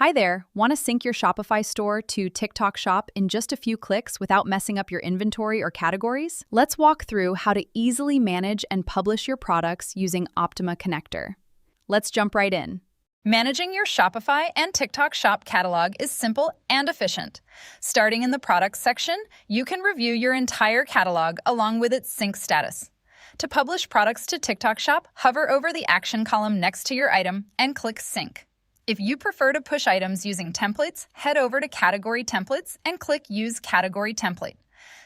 Hi there, want to sync your Shopify store to TikTok Shop in just a few clicks without messing up your inventory or categories? Let's walk through how to easily manage and publish your products using Optima connector. Let's jump right in. Managing your Shopify and TikTok Shop catalog is simple and efficient. Starting in the Products section, you can review your entire catalog along with its sync status. To publish products to TikTok Shop, hover over the action column next to your item and click Sync. If you prefer to push items using templates, head over to Category Templates and click Use Category Template.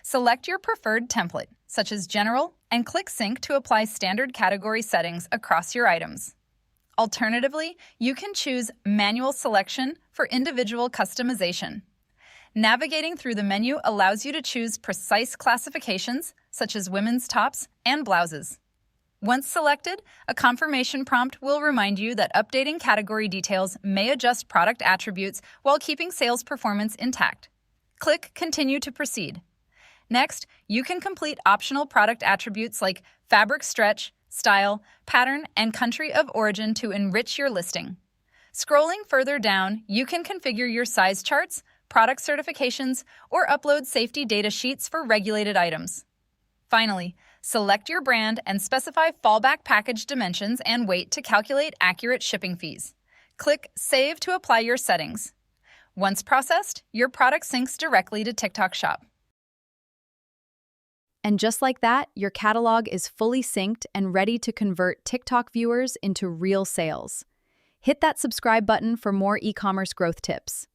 Select your preferred template, such as General, and click Sync to apply standard category settings across your items. Alternatively, you can choose Manual Selection for individual customization. Navigating through the menu allows you to choose precise classifications, such as women's tops and blouses. Once selected, a confirmation prompt will remind you that updating category details may adjust product attributes while keeping sales performance intact. Click Continue to proceed. Next, you can complete optional product attributes like fabric stretch, style, pattern, and country of origin to enrich your listing. Scrolling further down, you can configure your size charts, product certifications, or upload safety data sheets for regulated items. Finally, select your brand and specify fallback package dimensions and weight to calculate accurate shipping fees. Click Save to apply your settings. Once processed, your product syncs directly to TikTok Shop. And just like that, your catalog is fully synced and ready to convert TikTok viewers into real sales. Hit that subscribe button for more e-commerce growth tips.